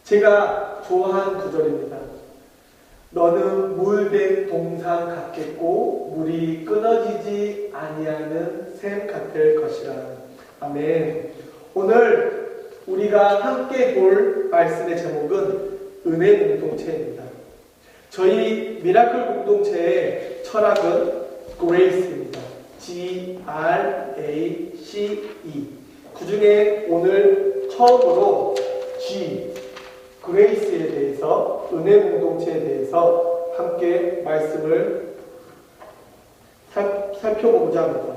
제가 좋아하는 구절입니다. 너는 물된 동상 같겠고 물이 끊어지지 아니하는 샘 같을 것이라. 아멘. 오늘 우리가 함께 볼 말씀의 제목은 은혜 공동체입니다. 저희 미라클 공동체의 철학은 Grace입니다. G-R-A-C-E. 그 중에 오늘 처음으로 G, 그레이스에 대해서, 은혜 공동체에 대해서 함께 말씀을 살펴보고자 합니다.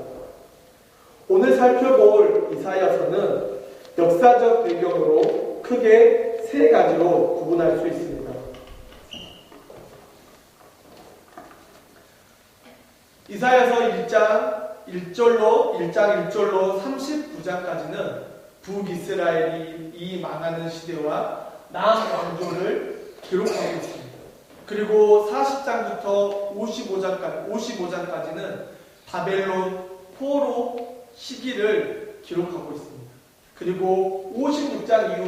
오늘 살펴볼 이사야서는 역사적 배경으로 크게 세 가지로 구분할 수 있습니다. 이사야서 1장 1절로 39장까지는 북이스라엘이 이 망하는 시대와 남왕조를 기록하고 있습니다. 그리고 40장부터 55장까지는 바벨론 포로 시기를 기록하고 있습니다. 그리고 56장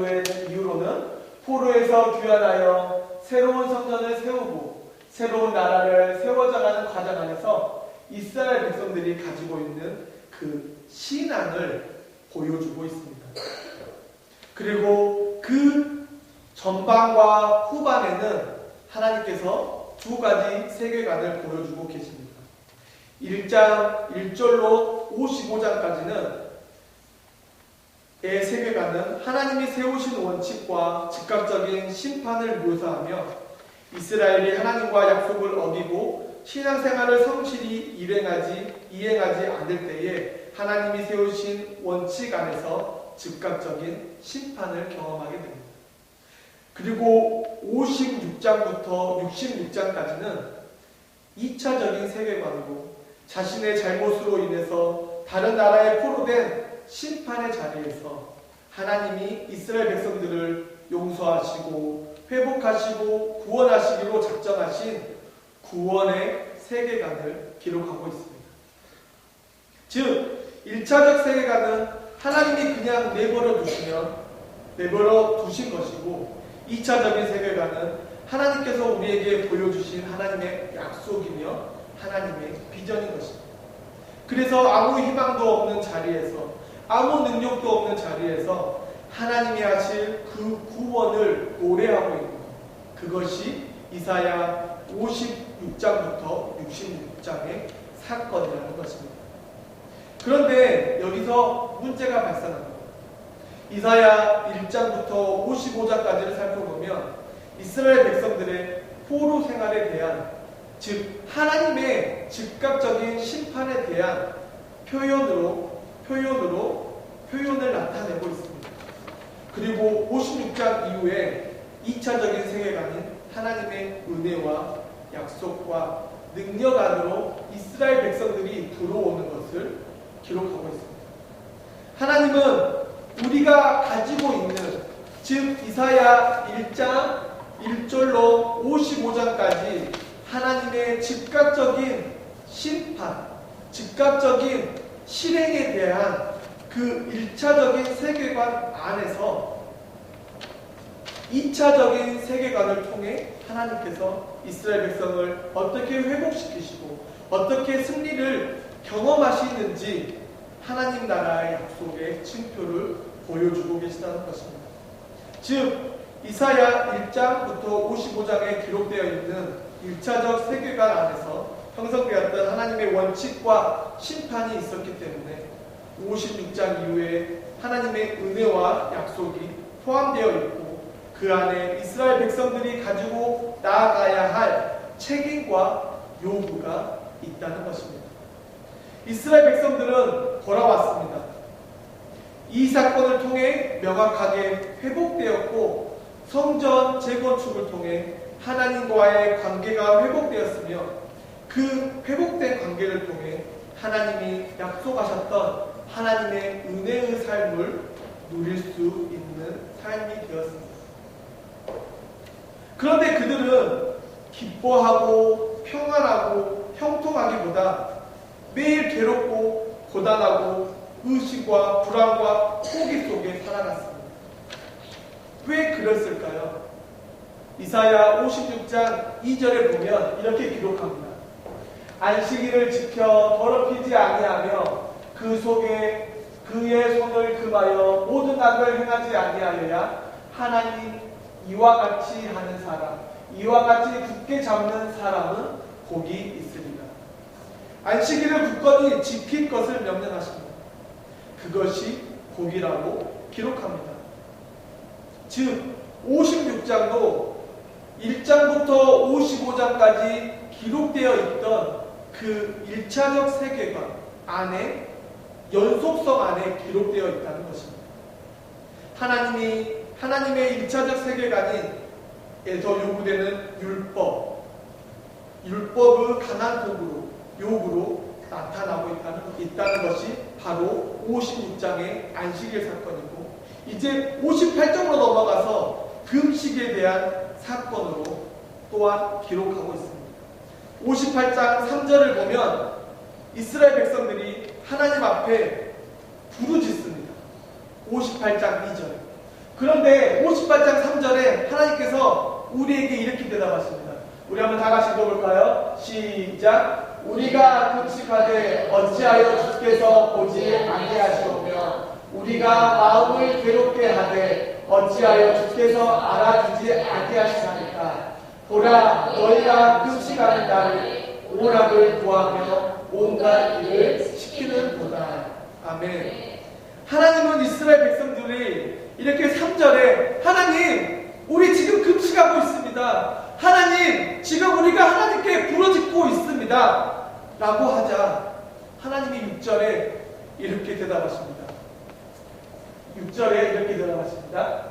이후로는 포로에서 귀환하여 새로운 성전을 세우고 새로운 나라를 세워져가는 과정 안에서 이스라엘 백성들이 가지고 있는 그 신앙을 보여주고 있습니다. 그리고 그 전반과 후반에는 하나님께서 두 가지 세계관을 보여주고 계십니다. 1장 1절로 55장까지는 의 세계관은 하나님이 세우신 원칙과 즉각적인 심판을 묘사하며 이스라엘이 하나님과 약속을 어기고 신앙생활을 성실히 이행하지 않을 때에 하나님이 세우신 원칙 안에서 즉각적인 심판을 경험하게 됩니다. 그리고 56장부터 66장까지는 2차적인 세계관으로 자신의 잘못으로 인해서 다른 나라에 포로된 심판의 자리에서 하나님이 이스라엘 백성들을 용서하시고 회복하시고 구원하시기로 작정하신 구원의 세계관을 기록하고 있습니다. 즉 1차적 세계관은 하나님이 그냥 내버려 두신 것이고 2차적인 세계관은 하나님께서 우리에게 보여주신 하나님의 약속이며 하나님의 비전인 것입니다. 그래서 아무 희망도 없는 자리에서 아무 능력도 없는 자리에서 하나님이 하실 그 구원을 노래하고 있는 것, 그것이 이사야 56장부터 66장의 사건이라는 것입니다. 그런데 여기서 문제가 발생합니다. 이사야 1장부터 55장까지를 살펴보면 이스라엘 백성들의 포로 생활에 대한, 즉 하나님의 즉각적인 심판에 대한 표현을 나타내고 있습니다. 그리고 56장 이후에 2차적인 세계관인 하나님의 은혜와 약속과 능력 안으로 이스라엘 백성들이 들어오는 것을 기록하고 있습니다. 하나님은 우리가 가지고 있는, 즉 이사야 1장 1절로 55장까지 하나님의 즉각적인 심판, 즉각적인 실행에 대한 그 1차적인 세계관 안에서 2차적인 세계관을 통해 하나님께서 이스라엘 백성을 어떻게 회복시키시고 어떻게 승리를 경험하시는지 하나님 나라의 약속의 징표를 보여주고 계시다는 것입니다. 즉 이사야 1장부터 55장에 기록되어 있는 1차적 세계관 안에서 형성되었던 하나님의 원칙과 심판이 있었기 때문에 56장 이후에 하나님의 은혜와 약속이 포함되어 있고 그 안에 이스라엘 백성들이 가지고 나아가야 할 책임과 요구가 있다는 것입니다. 이스라엘 백성들은 돌아왔습니다. 이 사건을 통해 명확하게 회복되었고 성전 재건축을 통해 하나님과의 관계가 회복되었으며 그 회복된 관계를 통해 하나님이 약속하셨던 하나님의 은혜의 삶을 누릴 수 있는 삶이 되었습니다. 그런데 그들은 기뻐하고 평안하고 형통하기보다 매일 괴롭고 고단하고 의식과 불안과 포기 속에 살아갔습니다. 왜 그랬을까요? 이사야 56장 2절에 보면 이렇게 기록합니다. 안식일을 지켜 더럽히지 아니하며 그 속에 그의 손을 금하여 모든 악을 행하지 아니하여야 하나님 이와 같이 하는 사람, 이와 같이 굳게 잡는 사람은 복이 있으리라. 안식일을 굳건히 지킬 것을 명령하십니다. 그것이 복이라고 기록합니다. 즉 56장도 1장부터 55장까지 기록되어 있던 그 1차적 세계관 안에 연속성 안에 기록되어 있다는 것입니다. 하나님의 1차적 세계관에서 요구되는 율법의 가난 요구로 나타나고 있다는 것이 바로 56장의 안식일 사건이고, 이제 58장으로 넘어가서 금식에 대한 사건으로 또한 기록하고 있습니다. 58장 3절을 보면 이스라엘 백성들이 하나님 앞에 부르짖습니다. 58장 2절. 그런데 58장 3절에 하나님께서 우리에게 이렇게 대답하십니다. 우리 한번 다 같이 읽어볼까요? 시작. 우리가 금식하되 어찌하여 주께서 보지 아니하시오며 우리가 마음을 괴롭게 하되 어찌하여 주께서 알아주지 아니하시나이까. 보라, 너희가 금식하는 날에 오락을 구하며 온갖 일을 시키는도다. 아멘. 하나님은 이스라엘 백성들이 이렇게 3절에 하나님, 우리 지금 금식하고 있습니다. 하나님, 지금 우리가 하나님께 부르짖고 있습니다. 라고 하자 하나님이 6절에 이렇게 대답하십니다. 6절에 이렇게 대답하십니다.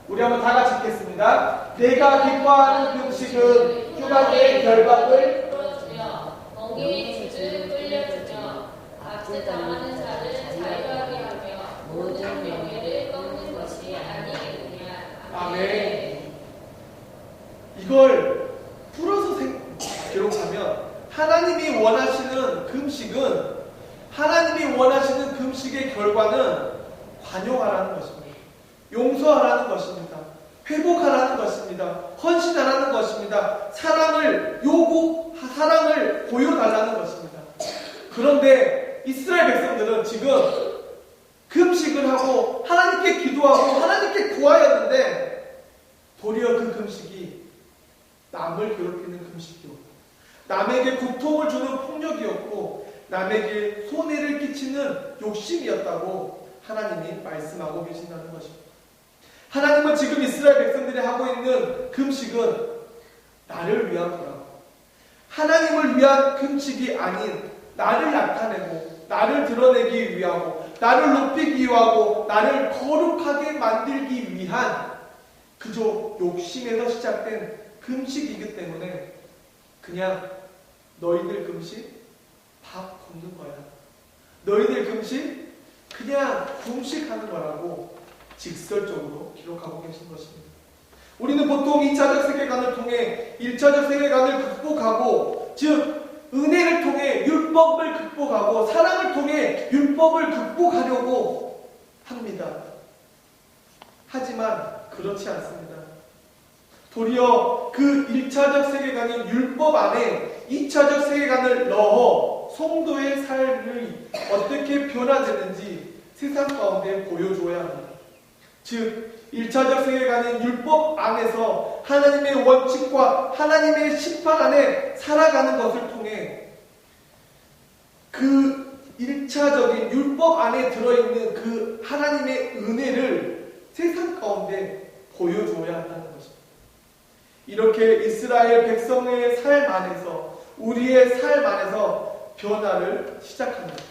우리 한번 다 같이 읽겠습니다. 내가 기뻐하는 금식은 휴가의 결박을 풀어주며 멍에의 줄을 끌려주며 앞서 당하는 자를 자유하게 하며 모든 명예를 꺾는 것이 아니겠느냐. 아멘. 이걸 풀어서 기록하면 하나님이 원하시는 금식의 결과는 관용하라는 것입니다. 용서하라는 것입니다. 회복하라는 것입니다. 헌신하라는 것입니다. 사랑을 보여달라는 것입니다. 그런데 이스라엘 백성들은 지금 금식을 하고 하나님께 기도하고 하나님께 구하였는데 도리어 그 금식이 남을 괴롭히는 금식이었고 남에게 고통을 주는 폭력이었고 남에게 손해를 끼치는 욕심이었다고 하나님이 말씀하고 계신다는 것입니다. 하나님은 지금 이스라엘 백성들이 하고 있는 금식은 나를 위한 거라고, 하나님을 위한 금식이 아닌 나를 나타내고 나를 드러내기 위하고 나를 높이기 위하고 나를 거룩하게 만들기 위한 그저 욕심에서 시작된 금식이기 때문에 그냥 너희들 금식 밥 굶는 거야, 너희들 금식 그냥 금식하는 거라고 직설적으로 기록하고 계신 것입니다. 우리는 보통 2차적 세계관을 통해 1차적 세계관을 극복하고, 즉 은혜를 통해 율법을 극복하고 사랑을 통해 율법을 극복하려고 합니다. 하지만 그렇지 않습니다. 도리어 그 1차적 세계관인 율법 안에 2차적 세계관을 넣어 성도의 삶이 어떻게 변화되는지 세상 가운데 보여줘야 합니다. 즉 1차적 세계관인 율법 안에서 하나님의 원칙과 하나님의 심판 안에 살아가는 것을 통해 그 1차적인 율법 안에 들어있는 그 하나님의 은혜를 세상 가운데 보여줘야 한다는 것입니다. 이렇게 이스라엘 백성의 삶 안에서, 우리의 삶 안에서 변화를 시작합니다.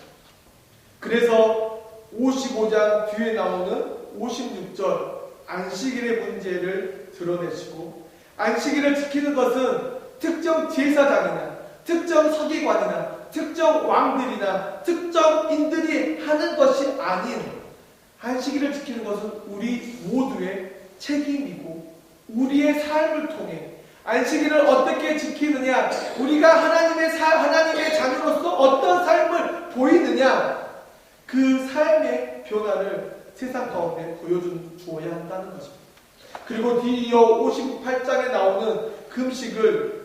그래서 55장 뒤에 나오는 56절 안식일의 문제를 드러내시고, 안식일을 지키는 것은 특정 제사장이나 특정 서기관이나 특정 왕들이나 특정인들이 하는 것이 아닌 안식일을 지키는 것은 우리 모두의 책임이고, 우리의 삶을 통해 안식일을 어떻게 지키느냐, 우리가 하나님의 자녀로서 어떤 삶을 보이느냐, 그 삶의 변화를 세상 가운데 보여주어야 한다는 것입니다. 그리고 뒤이어 58장에 나오는 금식을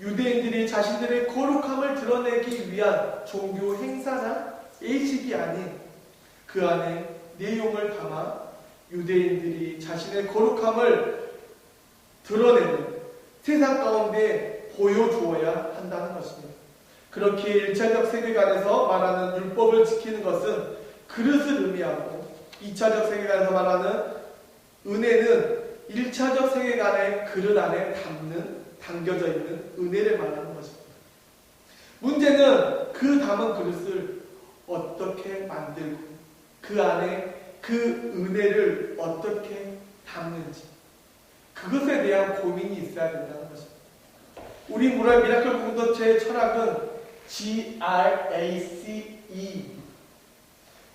유대인들이 자신들의 거룩함을 드러내기 위한 종교 행사나 예식이 아닌 그 안에 내용을 담아 유대인들이 자신의 거룩함을 드러내는 세상 가운데 보여주어야 한다는 것입니다. 그렇게 1차적 세계관에서 말하는 율법을 지키는 것은 그릇을 의미하고 2차적 세계관에서 말하는 은혜는 1차적 세계관의 그릇 안에 담겨져 있는 은혜를 말하는 것입니다. 문제는 그 담은 그릇을 어떻게 만들고 그 안에 그 은혜를 어떻게 담는지 그것에 대한 고민이 있어야 된다는 것입니다. 우리 모랄 미라클 공동체의 철학은 GRACE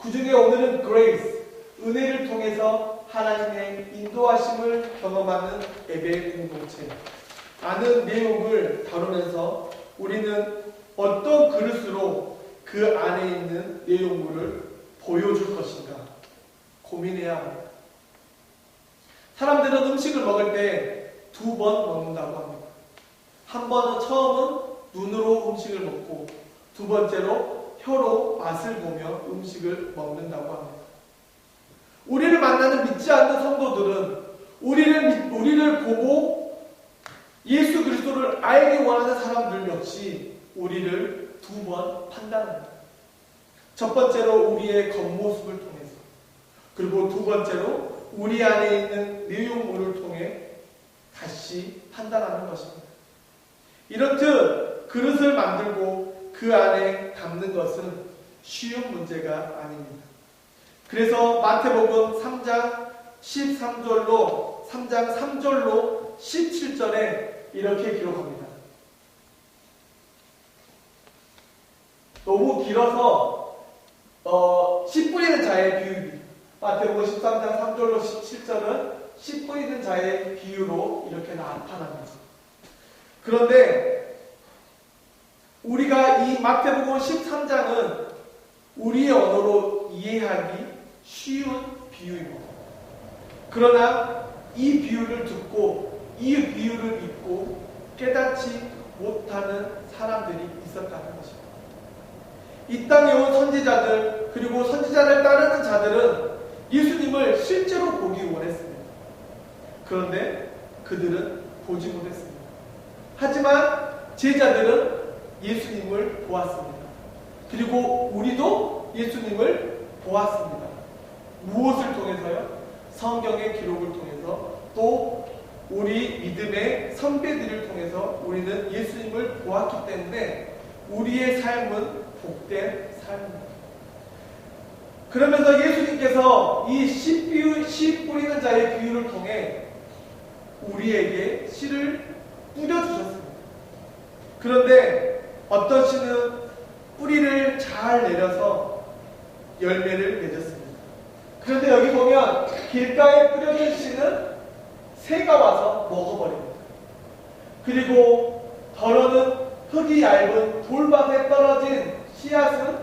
그 중에 오늘은 Grace 은혜를 통해서 하나님의 인도하심을 경험하는 예배 공동체 라는 내용을 다루면서 우리는 어떤 그릇으로 그 안에 있는 내용물을 보여줄 것인가 고민해야 합니다. 사람들은 음식을 먹을 때 두 번 먹는다고 합니다. 한 번은 처음은 눈으로 음식을 먹고 두 번째로 혀로 맛을 보며 음식을 먹는다고 합니다. 우리를 만나는 믿지 않는 성도들은 우리를 보고 예수 그리스도를 알기 원하는 사람들 역시 우리를 두 번 판단합니다. 첫 번째로 우리의 겉모습을 통해서 그리고 두 번째로 우리 안에 있는 내용물을 통해 다시 판단하는 것입니다. 이렇듯 그릇을 만들고 그 안에 담는 것은 쉬운 문제가 아닙니다. 그래서 마태복음 3장 13절로 3장 3절로 17절에 이렇게 기록합니다. 너무 길어서 씨 뿌리는 자의 비유입니다. 마태복음 13장 3절로 17절은 씨 뿌리는 자의 비유로 이렇게 나타납니다. 그런데 우리가 이 마태복음 13장은 우리의 언어로 이해하기 쉬운 비유입니다. 그러나 이 비유를 듣고 이 비유를 믿고 깨닫지 못하는 사람들이 있었다는 것입니다. 이 땅에 온 선지자들 그리고 선지자를 따르는 자들은 예수님을 실제로 보기 원했습니다. 그런데 그들은 보지 못했습니다. 하지만 제자들은 예수님을 보았습니다. 그리고 우리도 예수님을 보았습니다. 무엇을 통해서요? 성경의 기록을 통해서 또 우리 믿음의 선배들을 통해서 우리는 예수님을 보았기 때문에 우리의 삶은 복된 삶입니다. 그러면서 예수님께서 이 씨 뿌리는 자의 비유를 통해 우리에게 씨를 뿌려주셨습니다. 그런데 어떤 씨는 뿌리를 잘 내려서 열매를 맺었습니다. 그런데 여기 보면 길가에 뿌려진 씨는 새가 와서 먹어버립니다. 그리고 더러는 흙이 얇은 돌밭에 떨어진 씨앗은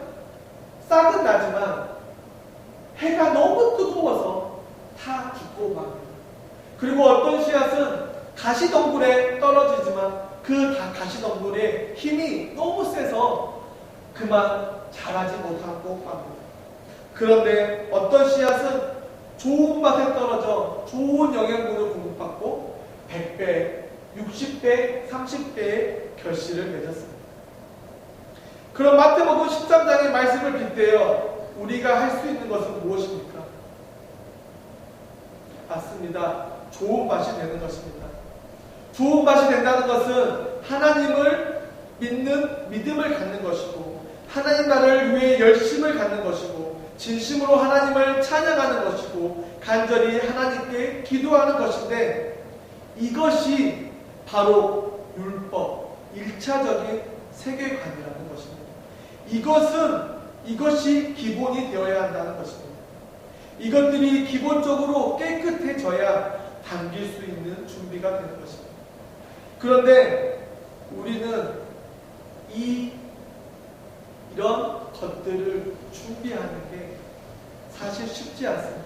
싹은 나지만 해가 너무 뜨거워서 다 죽고 맙니다. 그리고 어떤 씨앗은 가시덤불에 떨어지지만 그 가시덤불의 힘이 너무 세서 그만 자라지 못하고 맙니다. 그런데 어떤 씨앗은 좋은 밭에 떨어져 좋은 영양분을 공급받고 100배, 60배, 30배의 결실을 맺었습니다. 그럼 마태복음 13장의 말씀을 빗대어 우리가 할 수 있는 것은 무엇입니까? 맞습니다. 좋은 밭이 되는 것입니다. 좋은 밭이 된다는 것은 하나님을 믿는 믿음을 갖는 것이고 하나님 나라를 위해 열심을 갖는 것이고 진심으로 하나님을 찬양하는 것이고 간절히 하나님께 기도하는 것인데 이것이 바로 율법, 1차적인 세계관이라는 것입니다. 이것이 기본이 되어야 한다는 것입니다. 이것들이 기본적으로 깨끗해져야 담길 수 있는 준비가 되는 것입니다. 그런데 우리는 이런 것들을 준비하는 게 사실 쉽지 않습니다.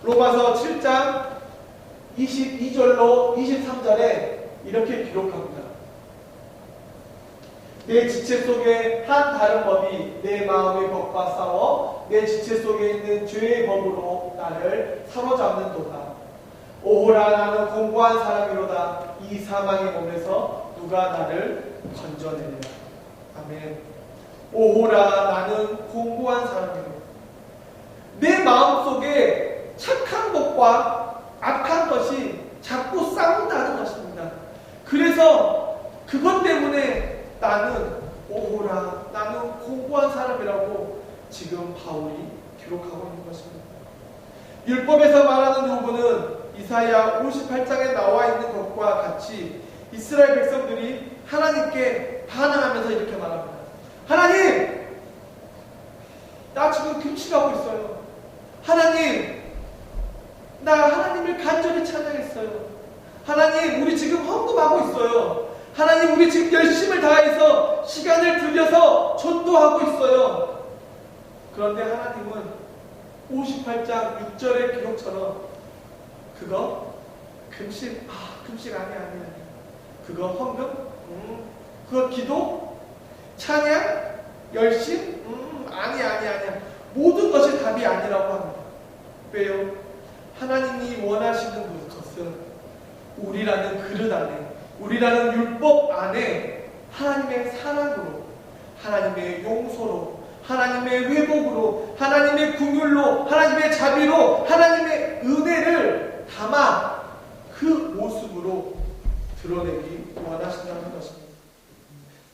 로마서 7장 22절로 23절에 이렇게 기록합니다. 내 지체 속에 한 다른 법이 내 마음의 법과 싸워 내 지체 속에 있는 죄의 법으로 나를 사로잡는도다. 오호라 나는 공고한 사람이로다. 이 사망의 몸에서 누가 나를 건져내리라. 아멘. 오호라 나는 공고한 사람이로다. 내 마음속에 착한 것과 악한 것이 자꾸 싸운다는 것입니다. 그래서 그것 때문에 나는 오호라 나는 공고한 사람이라고 지금 바울이 기록하고 있는 것입니다. 율법에서 말하는 요구는 이사야 58장에 나와 있는 것과 같이 이스라엘 백성들이 하나님께 반항하면서 이렇게 말합니다. 하나님! 나 지금 금식하고 있어요. 하나님! 나 하나님을 간절히 찬양했어요. 하나님, 우리 지금 헌금하고 있어요. 하나님, 우리 지금 열심을 다해서 시간을 들여서 전도하고 있어요. 그런데 하나님은 58장 6절의 기록처럼 그거 금식, 금식 아니야. 그거 헌금? 그거 기도? 찬양? 열심? 아니야. 모든 것이 답이 아니라고 합니다. 왜요? 하나님이 원하시는 것은 우리라는 그릇 안에, 우리라는 율법 안에 하나님의 사랑으로, 하나님의 용서로, 하나님의 회복으로, 하나님의 긍휼로, 하나님의 자비로, 하나님의 은혜를 담아 그 모습으로 드러내기 원하신다는 것입니다.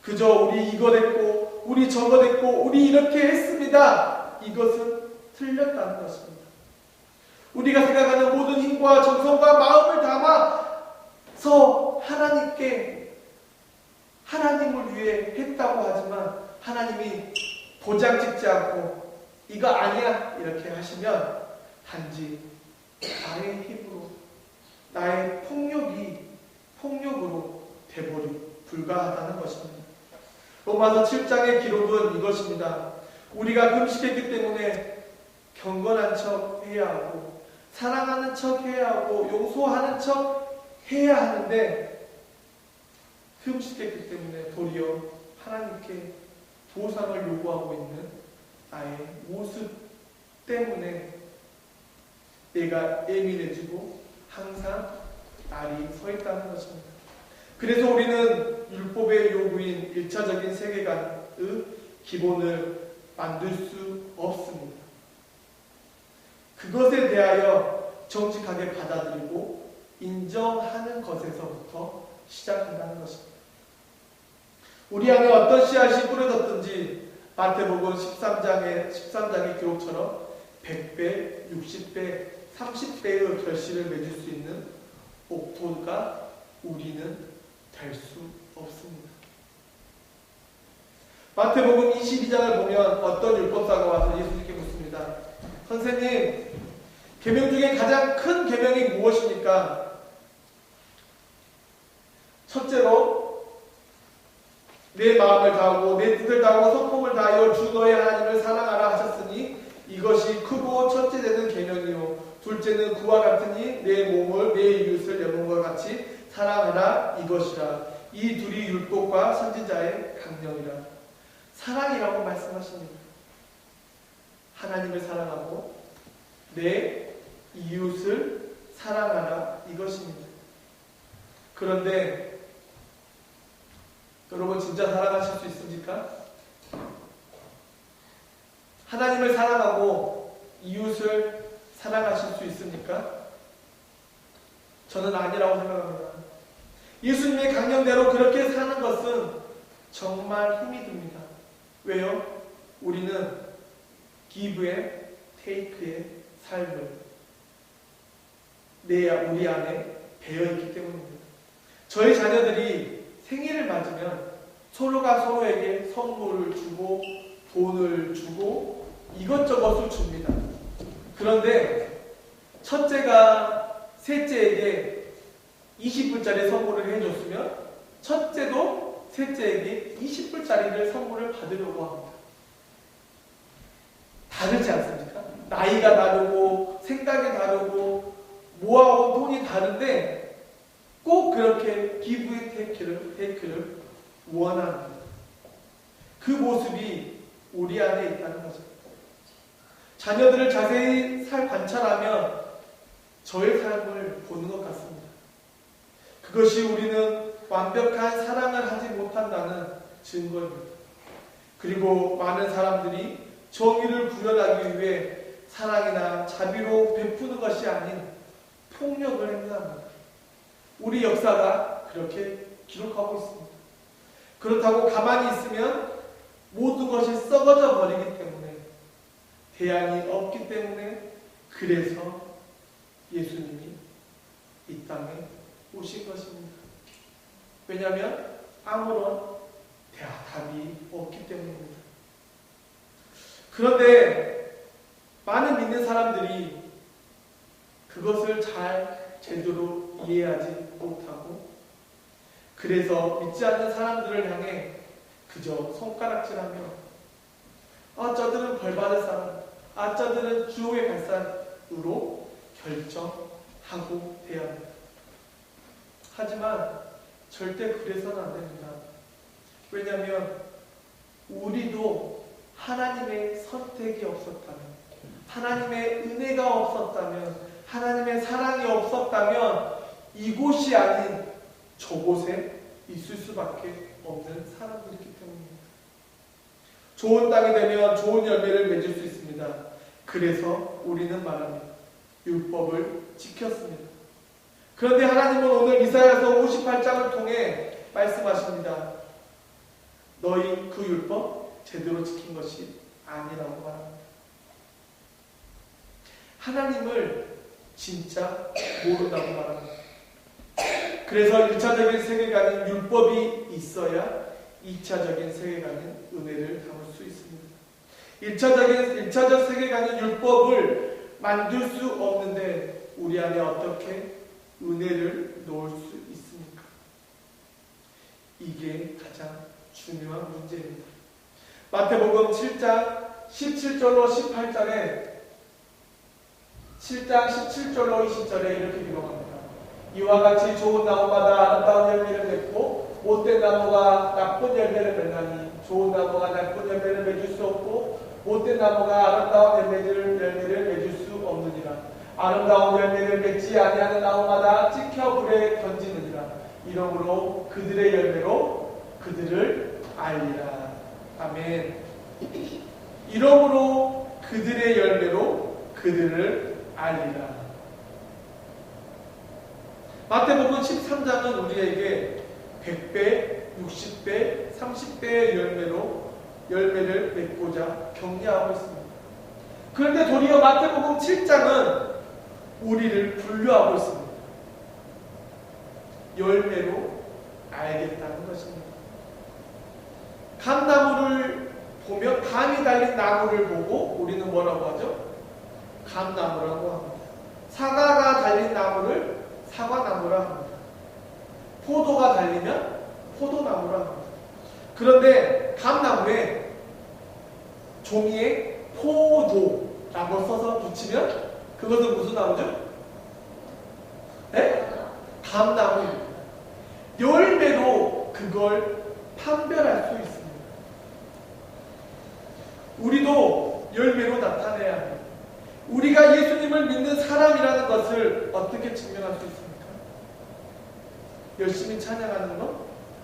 그저 우리 이거 됐고 우리 저거 됐고 우리 이렇게 했습니다. 이것은 틀렸다는 것입니다. 우리가 생각하는 모든 힘과 정성과 마음을 담아서 하나님께 하나님을 위해 했다고 하지만 하나님이 도장 찍지 않고 이거 아니야 이렇게 하시면 단지 나의 힘으로 나의 폭력으로 돼버리 불가하다는 것입니다. 로마서 7장의 기록은 이것입니다. 우리가 금식했기 때문에 경건한 척 해야 하고 사랑하는 척 해야 하고 용서하는 척 해야 하는데 금식했기 때문에 도리어 하나님께 보상을 요구하고 있는 나의 모습 때문에 내가 예민해지고 항상 날이 서 있다는 것입니다. 그래서 우리는 율법의 요구인 1차적인 세계관의 기본을 만들 수 없습니다. 그것에 대하여 정직하게 받아들이고 인정하는 것에서부터 시작한다는 것입니다. 우리 안에 어떤 씨앗이 뿌려졌든지 마태복음 13장의 기록처럼 100배, 60배, 30배의 결실을 맺을 수 있는 옥토가 우리는 될 수 없습니다. 마태복음 22장을 보면 어떤 율법사가 와서 예수님께 묻습니다. 선생님, 계명 중에 가장 큰 계명이 무엇입니까? 첫째로 내 마음을 다하고 내 뜻을 다하고 성품을 다하여 주 너의 하나님을 사랑하라 하셨으니 이것이 크고 첫째 되는 계명이요 둘째는 그와 같으니 내 몸을 내 이웃을 내 몸과 같이 사랑하라 이것이라. 이 둘이 율법과 선지자의 강령이라. 사랑이라고 말씀하십니다. 하나님을 사랑하고 내 이웃을 사랑하라 이것입니다. 그런데 여러분 진짜 사랑하실 수 있습니까? 하나님을 사랑하고 이웃을 사랑하실 수 있습니까? 저는 아니라고 생각합니다. 예수님의 강령대로 그렇게 사는 것은 정말 힘이 듭니다. 왜요? 우리는 기브의 테이크의 삶을 우리 안에 배어있기 때문입니다. 저희 자녀들이 생일을 맞으면 서로가 서로에게 선물을 주고 돈을 주고 이것저것을 줍니다. 그런데 첫째가 셋째에게 20불짜리 선물을 해줬으면 첫째도 셋째에게 20불짜리를 선물을 받으려고 합니다. 다르지 않습니까? 나이가 다르고 생각이 다르고 모아온 돈이 다른데 꼭 그렇게 기브의 테이크를 원하는 그 모습이 우리 안에 있다는 거죠. 자녀들을 자세히 관찰하면 저의 삶을 보는 것 같습니다. 그것이 우리는 완벽한 사랑을 하지 못한다는 증거입니다. 그리고 많은 사람들이 정의를 구현하기 위해 사랑이나 자비로 베푸는 것이 아닌 폭력을 행사합니다. 우리 역사가 그렇게 기록하고 있습니다. 그렇다고 가만히 있으면 모든 것이 썩어져 버리기 때문에, 대안이 없기 때문에, 그래서 예수님이 이 땅에 오신 것입니다. 왜냐하면 아무런 답이 없기 때문입니다. 그런데 많은 믿는 사람들이 그것을 제대로 이해하지 못하고, 그래서 믿지 않는 사람들을 향해 그저 손가락질하며 저들은 벌받을 사람, 저들은 지옥에 갈 사람으로 결정하고 대합니다. 하지만 절대 그래서는 안 됩니다. 왜냐하면 우리도 하나님의 선택이 없었다면, 하나님의 은혜가 없었다면, 하나님의 사랑이 없었다면 이곳이 아닌 저곳에 있을 수밖에 없는 사람들이기 때문입니다. 좋은 땅이 되면 좋은 열매를 맺을 수 있습니다. 그래서 우리는 말합니다. 율법을 지켰습니다. 그런데 하나님은 오늘 이사야서 58장을 통해 말씀하십니다. 너희 그 율법 제대로 지킨 것이 아니라고 말합니다. 하나님을 진짜 모른다고 말합니다. 그래서 1차적인 세계관인 율법이 있어야 2차적인 세계관인 은혜를 담을 수 있습니다. 1차적 세계관인 율법을 만들 수 없는데 우리 안에 어떻게 은혜를 넣을 수 있습니까? 이게 가장 중요한 문제입니다. 마태복음 7장 17절로 18절에 7장 17절로 20절에 이렇게 기록합니다. 이와 같이 좋은 나무마다 아름다운 열매를 맺고 못된 나무가 나쁜 열매를 맺나니 좋은 나무가 나쁜 열매를 맺을 수 없고 못된 나무가 아름다운 열매를 맺을 수 없느니라. 아름다운 열매를 맺지 아니하는 나무마다 찍혀 불에 던지느니라. 이러므로 그들의 열매로 그들을 알리라. 아멘. 이러므로 그들의 열매로 그들을 알리라. 마태복음 13장은 우리에게 100배, 60배, 30배의 열매를 맺고자 격려하고 있습니다. 그런데 도리어 마태복음 7장은 우리를 분류하고 있습니다. 열매로 알겠다는 것입니다. 감나무를 보면 감이 달린 나무를 보고 우리는 뭐라고 하죠? 감나무라고 합니다. 사과가 달린 나무를 사과나무라 합니다. 포도가 달리면 포도나무라 합니다. 그런데 감나무에 종이에 포도라고 써서 붙이면 그것은 무슨 나무죠? 네? 감나무입니다. 열매로 그걸 판별할 수 있습니다. 우리도 열매로 나타내야 합니다. 우리가 예수님을 믿는 사람이라는 것을 어떻게 증명할 수 있습니까? 열심히 찬양하는 것,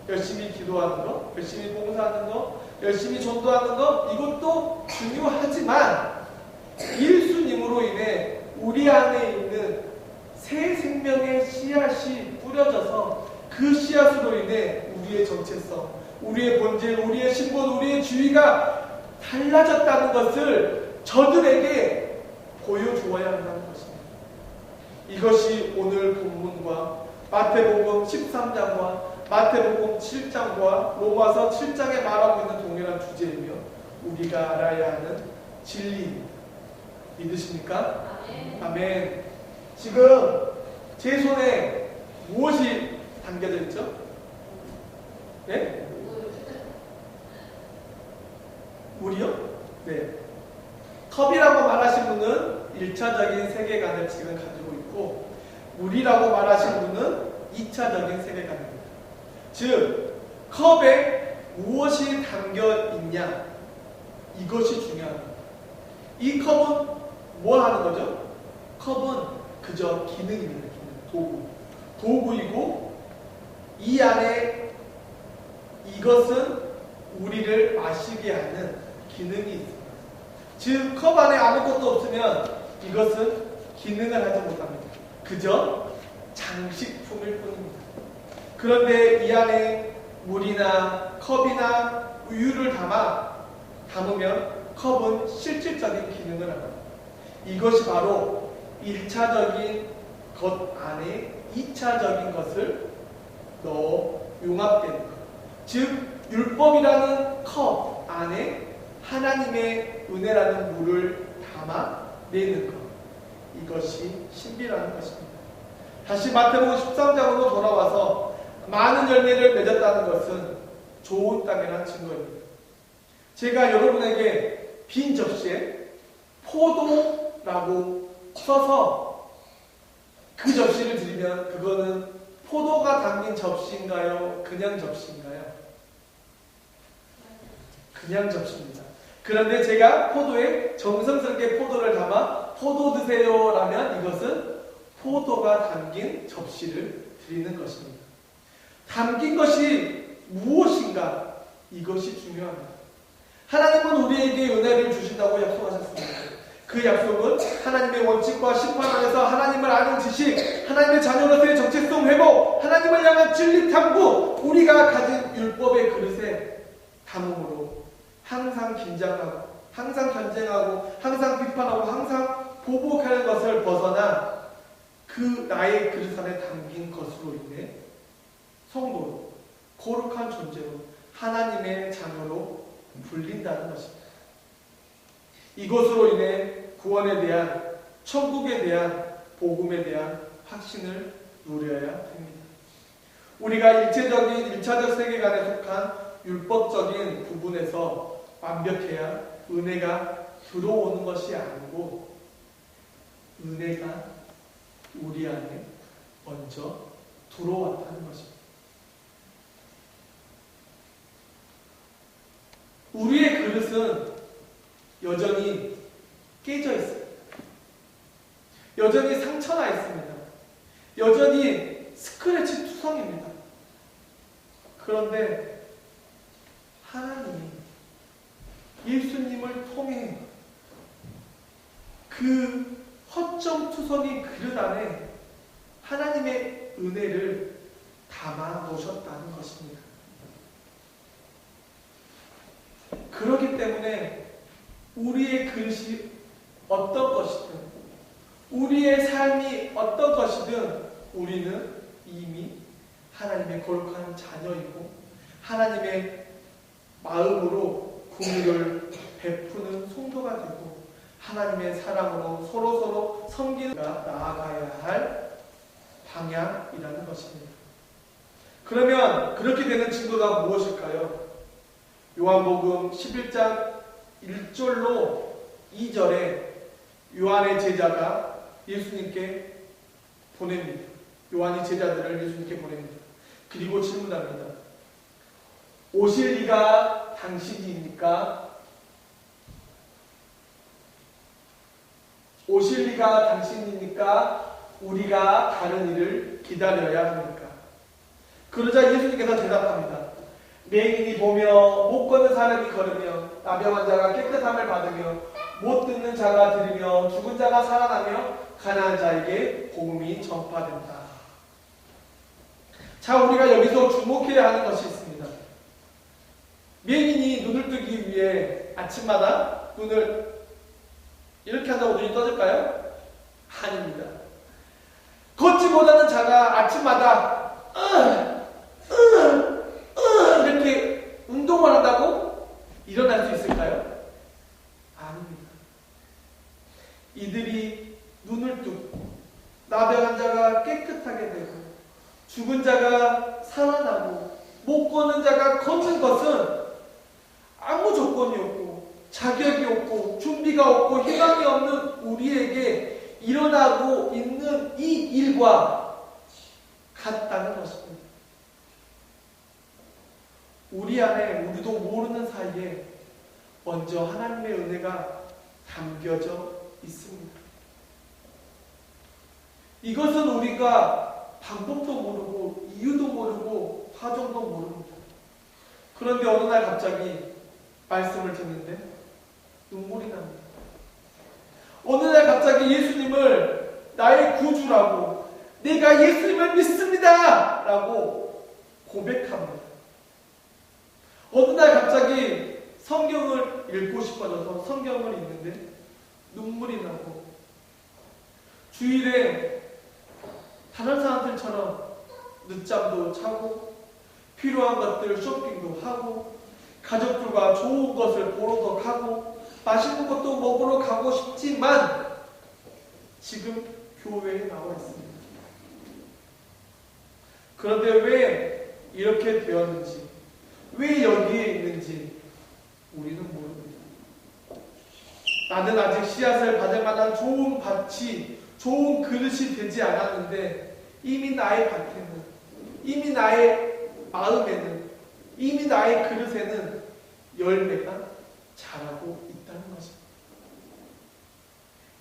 열심히 기도하는 것, 열심히 봉사하는 것, 열심히 전도하는 것, 이것도 중요하지만 예수님으로 인해 우리 안에 있는 새 생명의 씨앗이 뿌려져서 그 씨앗으로 인해 우리의 정체성, 우리의 본질, 우리의 신분, 우리의 주의가 달라졌다는 것을 저들에게 보여주어야 한다는 것입니다. 이것이 오늘 본문과 마태복음 13장과 마태복음 7장과 로마서 7장에 말하고 있는 동일한 주제이며 우리가 알아야 하는 진리입니다. 믿으십니까? 아멘. 아멘. 지금 제 손에 무엇이 담겨져 있죠? 네? 물이요? 네. 컵이라고 말하신 분은 1차적인 세계관을 지금 가지고 있고 물이라고 말하신 분은 2차적인 세계관입니다. 즉 컵에 무엇이 담겨 있냐, 이것이 중요합니다. 이 컵은 뭐 하는 거죠? 컵은 그저 기능입니다. 기능, 도구이고 이 안에 이것은 우리를 마시게 하는 기능이 있습니다. 즉 컵 안에 아무것도 없으면 이것은 기능을 하지 못합니다. 그저 장식품일 뿐입니다. 그런데 이 안에 물이나 컵이나 우유를 담으면 컵은 실질적인 기능을 합니다. 이것이 바로 1차적인 것 안에 2차적인 것을 넣어 용합되는 것. 즉 율법이라는 컵 안에 하나님의 은혜라는 물을 담아내는 것. 이것이 신비라는 것입니다. 다시 마태복음 13장으로 돌아와서 많은 열매를 맺었다는 것은 좋은 땅이라는 증거입니다. 제가 여러분에게 빈 접시에 포도라고 써서 그 접시를 드리면 그거는 포도가 담긴 접시인가요? 그냥 접시인가요? 그냥 접시입니다. 그런데 제가 포도에 정성스럽게 포도를 담아 포도 드세요 라면 이것은 포도가 담긴 접시를 드리는 것입니다. 담긴 것이 무엇인가? 이것이 중요합니다. 하나님은 우리에게 은혜를 주신다고 약속하셨습니다. 그 약속은 하나님의 원칙과 심판 안에서 하나님을 아는 지식, 하나님의 자녀로서의 정체성 회복, 하나님을 향한 진리 탐구, 우리가 가진 율법의 그릇에 담음으로 항상 긴장하고, 항상 견쟁하고, 항상 비판하고, 항상 보복하는 것을 벗어나 그 나의 그릇 안에 담긴 것으로 인해 성도로, 거룩한 존재로, 하나님의 자녀로 불린다는 것입니다. 이것으로 인해 구원에 대한, 천국에 대한, 복음에 대한 확신을 누려야 됩니다. 우리가 일체적인 1차적 세계관에 속한 율법적인 부분에서 완벽해야 은혜가 들어오는 것이 아니고 은혜가 우리 안에 먼저 들어왔다는 것입니다. 우리의 그릇은 여전히 깨져 있습니다. 여전히 상처나 있습니다. 여전히 스크래치 투성입니다. 그런데 하나님이 예수님을 통해 그 허점투성이 그릇 안에 하나님의 은혜를 담아 놓으셨다는 것입니다. 그렇기 때문에 우리의 그릇이 어떤 것이든 우리의 삶이 어떤 것이든 우리는 이미 하나님의 거룩한 자녀이고 하나님의 마음으로 긍휼을 베푸는 성도가 되고 하나님의 사랑으로 서로서로 섬기는 나아가야 할 방향이라는 것입니다. 그러면 그렇게 되는 증거가 무엇일까요? 요한복음 11장 1절로 2절에 요한의 제자가 예수님께 보냅니다. 요한이 제자들을 예수님께 보냅니다. 그리고 질문합니다. 오실 이가 당신입니까? 오실 이가 당신입니까? 우리가 다른 이를 기다려야 합니까? 그러자 예수님께서 대답합니다. 맹인이 보며 못 걷는 사람이 걸으며 나병한 자가 깨끗함을 받으며 못 듣는 자가 들으며 죽은 자가 살아나며 가난한 자에게 복음이 전파된다. 자, 우리가 여기서 주목해야 하는 것이 있습니다. 맹인이 눈을 뜨기 위해 아침마다 눈을 이렇게 한다고 눈이 떠질까요? 아닙니다. 걷지 못하는 자가 아침마다 이렇게 운동을 한다고 일어날 수 있을까요? 아닙니다. 이들이 눈을 뜨고 나병한 자가 깨끗하게 되고 죽은 자가 살아나고 못 걷는 자가 걷는 것은 아무 조건이 없고 자격이 없고 준비가 없고 희망이 없는 우리에게 일어나고 있는 이 일과 같다는 것입니다. 우리 안에 우리도 모르는 사이에 먼저 하나님의 은혜가 담겨져 있습니다. 이것은 우리가 방법도 모르고 이유도 모르고 과정도 모릅니다. 그런데 어느 날 갑자기 말씀을 듣는데 눈물이 납니다. 어느 날 갑자기 예수님을 나의 구주라고, 내가 예수님을 믿습니다 라고 고백합니다. 어느 날 갑자기 성경을 읽고 싶어져서 성경을 읽는데 눈물이 나고, 주일에 다른 사람들처럼 늦잠도 자고 필요한 것들 쇼핑도 하고 가족들과 좋은 것을 보러도 가고 맛있는 것도 먹으러 가고 싶지만 지금 교회에 나와 있습니다. 그런데 왜 이렇게 되었는지, 왜 여기에 있는지 우리는 모릅니다. 나는 아직 씨앗을 받을 만한 좋은 밭이, 좋은 그릇이 되지 않았는데 이미 나의 밭에는, 이미 나의 마음에는, 이미 나의 그릇에는 열매가 자라고 있다는 것입니다.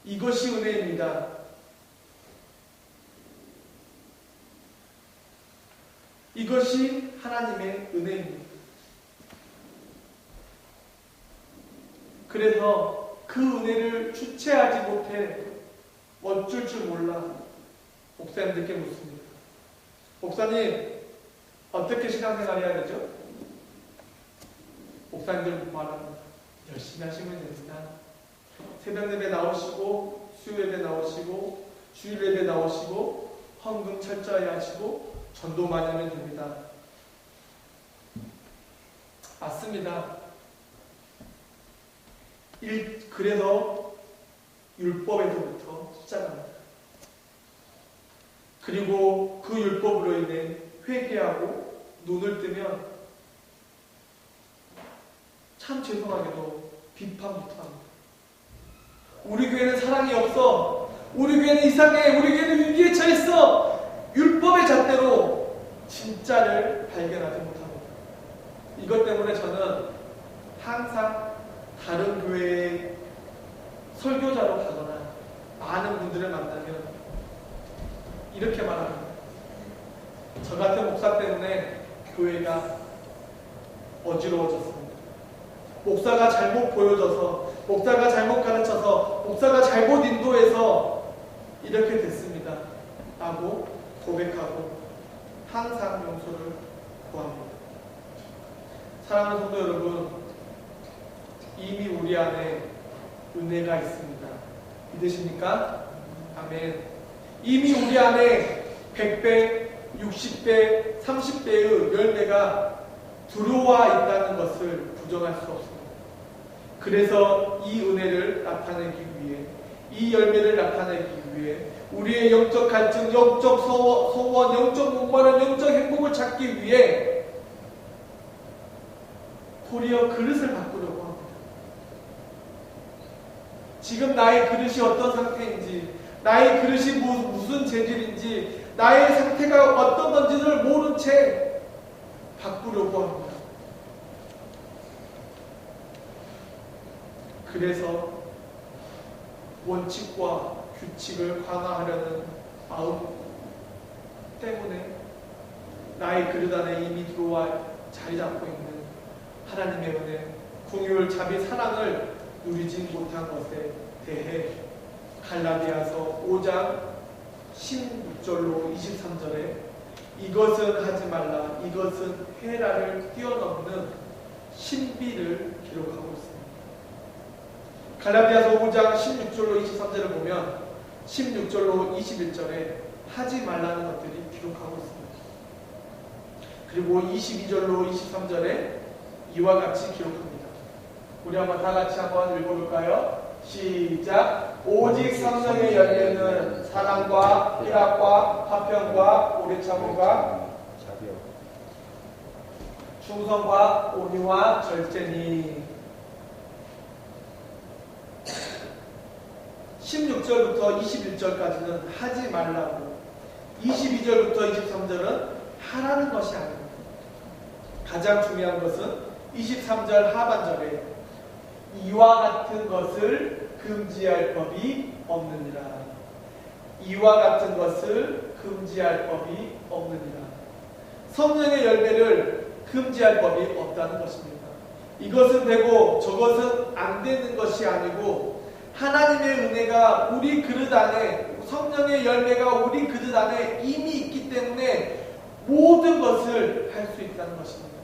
이것이 은혜입니다. 이것이 하나님의 은혜입니다. 그래서 그 은혜를 주체하지 못해 어쩔 줄 몰라 목사님들께 묻습니다. 목사님, 어떻게 신앙생활 해야 되죠? 목사님들 말합니다. 열심히 하시면 됩니다. 새벽 예배 나오시고, 수요 예배 나오시고, 주일 예배 나오시고, 헌금 철저히 하시고, 전도 많이 하면 됩니다. 맞습니다. 그래서 율법에서부터 시작합니다. 그리고 그 율법으로 인해 회개하고 눈을 뜨면 참 죄송하게도 비판부터 합니다. 우리 교회는 사랑이 없어. 우리 교회는 이상해. 우리 교회는 위기에 처했어. 율법의 잣대로 진짜를 발견하지 못합니다. 이것 때문에 저는 항상 다른 교회에 설교자로 가거나 많은 분들을 만나면 이렇게 말합니다. 저 같은 목사 때문에 교회가 어지러워졌습니다. 목사가 잘못 보여줘서, 목사가 잘못 가르쳐서, 목사가 잘못 인도해서 이렇게 됐습니다 라고 고백하고 항상 용서를 구합니다. 사랑하는 성도 여러분, 이미 우리 안에 은혜가 있습니다. 믿으십니까? 아멘. 이미 우리 안에 100배, 60배, 30배의 열매가 들어와 있다는 것을 부정할 수 없습니다. 그래서 이 은혜를 나타내기 위해, 이 열매를 나타내기 위해 우리의 영적 갈증, 영적 소원, 영적 목마름, 영적 행복을 찾기 위해 도리어 그릇을 바꾸려고 합니다. 지금 나의 그릇이 어떤 상태인지, 나의 그릇이 무슨 재질인지, 나의 상태가 어떤 건지를 모른 채 바꾸려고 합니다. 그래서 원칙과 규칙을 강화하려는 마음 때문에 나의 그릇 안에 이미 들어와 자리 잡고 있는 하나님의 은혜, 긍휼, 자비, 사랑을 누리지 못한 것에 대해 갈라디아서 5장 16절로 23절에 이것은 하지 말라, 이것은 해라를 뛰어넘는 신비를 기록하고 있습니다. 갈라디아서 5장 16절로 23절을 보면 16절로 21절에 하지 말라는 것들이 기록하고 있습니다. 그리고 22절로 23절에 이와 같이 기록합니다. 우리 한번 다 같이 한번 읽어볼까요? 시작! 오직 성령의 열매는 사랑과 희락과 화평과 오래 참음과 충성과 온유와 절제니. 16절부터 21절까지는 하지 말라고, 22절부터 23절은 하라는 것이 아닙니다. 가장 중요한 것은 23절 하반절에 이와 같은 것을 금지할 법이 없느니라. 이와 같은 것을 금지할 법이 없느니라. 성령의 열매를 금지할 법이 없다는 것입니다. 이것은 되고 저것은 안 되는 것이 아니고 하나님의 은혜가 우리 그릇 안에, 성령의 열매가 우리 그릇 안에 이미 있기 때문에 모든 것을 할 수 있다는 것입니다.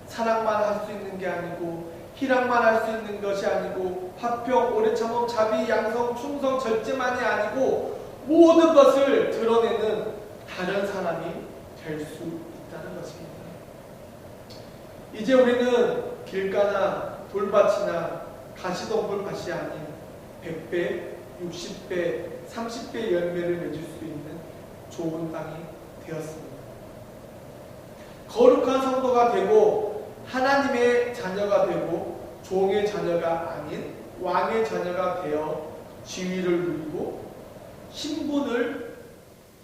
사랑만 할 수 있는 게 아니고, 희락만 할 수 있는 것이 아니고, 화평, 오래 참음, 자비, 양성, 충성, 절제만이 아니고 모든 것을 드러내는 다른 사람이 될 수 있다는 것입니다. 이제 우리는 길가나 돌밭이나 가시덤불 밭이 아닌 100배, 60배, 30배 열매를 맺을 수 있는 좋은 땅이 되었습니다. 거룩한 성도가 되고 하나님의 자녀가 되고 종의 자녀가 아닌 왕의 자녀가 되어 지위를 누리고 신분을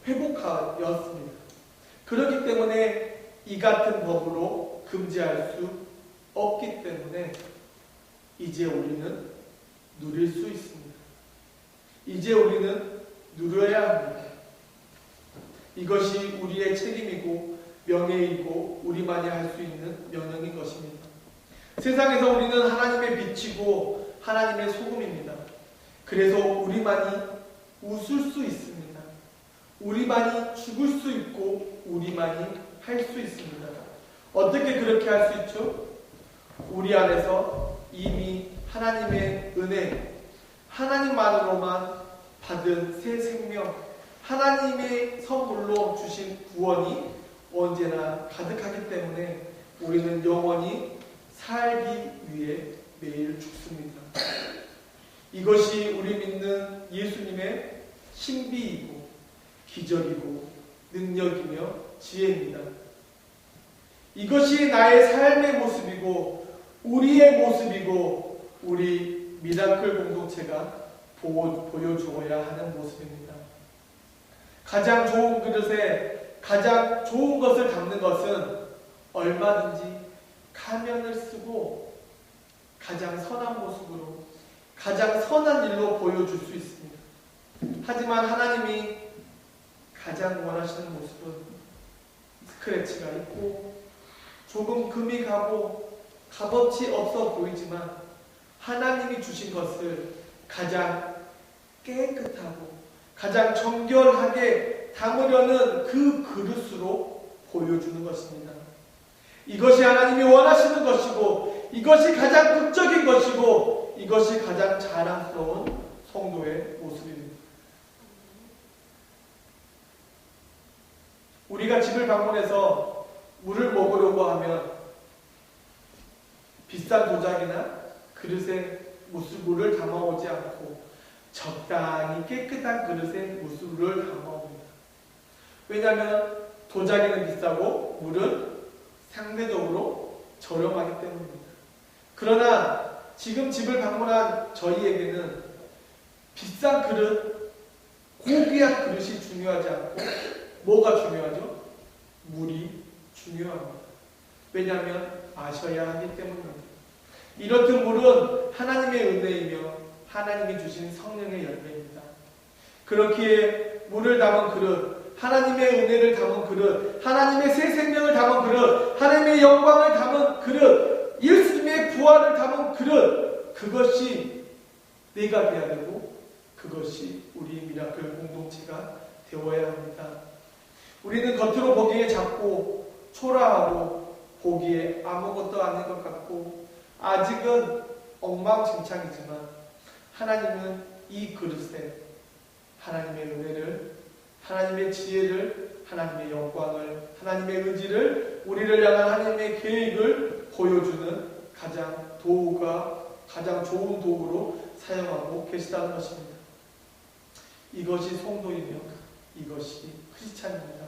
회복하였습니다. 그렇기 때문에 이 같은 법으로 금지할 수 없기 때문에 이제 우리는 누릴 수 있습니다. 이제 우리는 누려야 합니다. 이것이 우리의 책임이고 명예이고 우리만이 할 수 있는 명령인 것입니다. 세상에서 우리는 하나님의 빛이고 하나님의 소금입니다. 그래서 우리만이 웃을 수 있습니다. 우리만이 죽을 수 있고 우리만이 할 수 있습니다. 어떻게 그렇게 할 수 있죠? 우리 안에서 이미 하나님의 은혜, 하나님만으로만 받은 새 생명, 하나님의 선물로 주신 구원이 언제나 가득하기 때문에 우리는 영원히 살기 위해 매일 죽습니다. 이것이 우리 믿는 예수님의 신비이고 기적이고 능력이며 지혜입니다. 이것이 나의 삶의 모습이고 우리의 모습이고 우리 미라클 공동체가 보여주어야 하는 모습입니다. 가장 좋은 그릇에 가장 좋은 것을 담는 것은 얼마든지 가면을 쓰고 가장 선한 모습으로 가장 선한 일로 보여줄 수 있습니다. 하지만 하나님이 가장 원하시는 모습은 스크래치가 있고 조금 금이 가고 값어치 없어 보이지만 하나님이 주신 것을 가장 깨끗하고 가장 정결하게 담으려는 그 그릇으로 보여주는 것입니다. 이것이 하나님이 원하시는 것이고 이것이 가장 극적인 것이고 이것이 가장 자랑스러운 성도의 모습입니다. 우리가 집을 방문해서 물을 먹으려고 하면 비싼 도자기나 그릇에 물을 담아오지 않고 적당히 깨끗한 그릇에 물을 담아옵니다. 왜냐하면 도자기는 비싸고 물은 상대적으로 저렴하기 때문입니다. 그러나 지금 집을 방문한 저희에게는 비싼 그릇, 고귀한 그릇이 중요하지 않고 뭐가 중요하죠? 물이 중요합니다. 왜냐하면 마셔야 하기 때문입니다. 이렇듯 물은 하나님의 은혜이며 하나님이 주신 성령의 열매입니다. 그렇기에 물을 담은 그릇, 하나님의 은혜를 담은 그릇, 하나님의 새 생명을 담은 그릇, 하나님의 영광을 담은 그릇, 예수님의 부활을 담은 그릇, 그것이 내가 되어야 되고 그것이 우리 미라클 공동체가 되어야 합니다. 우리는 겉으로 보기에 작고 초라하고 보기에 아무것도 아닌 것 같고 아직은 엉망진창이지만 하나님은 이 그릇에 하나님의 은혜를, 하나님의 지혜를, 하나님의 영광을, 하나님의 의지를, 우리를 향한 하나님의 계획을 보여주는 가장 좋은 도구로 사용하고 계시다는 것입니다. 이것이 성도이며 이것이 크리스찬입니다.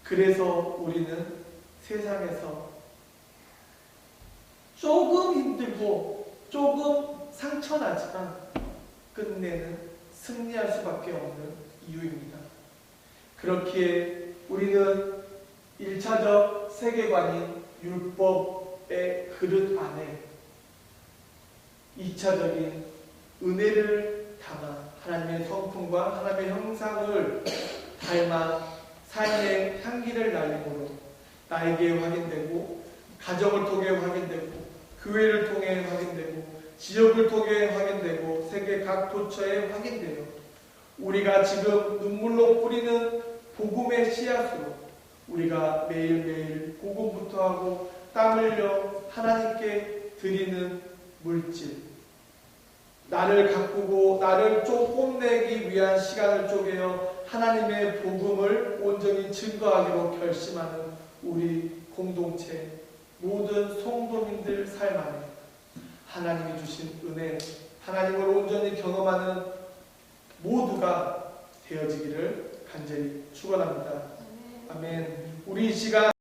그래서 우리는 세상에서 조금 힘들고 조금 상처나지만 끝내는 승리할 수밖에 없는 이유입니다. 그렇기에 우리는 1차적 세계관인 율법의 그릇 안에 2차적인 은혜를 담아 하나님의 성품과 하나님의 형상을 닮아 삶의 향기를 날림으로 나에게 확인되고, 가정을 통해 확인되고, 교회를 통해 확인되고, 지역을 통해 확인되고, 세계 각 도처에 확인되어 우리가 지금 눈물로 뿌리는 복음의 씨앗으로 우리가 매일매일 복음부터 하고 땀 흘려 하나님께 드리는 물질, 나를 가꾸고 나를 좀 뽐내기 위한 시간을 쪼개어 하나님의 복음을 온전히 증거하기로 결심하는 우리 공동체 모든 성도님들 삶 안에 하나님이 주신 은혜, 하나님을 온전히 경험하는 모두가 되어지기를 간절히 축원합니다. 아멘. 우리 이 시간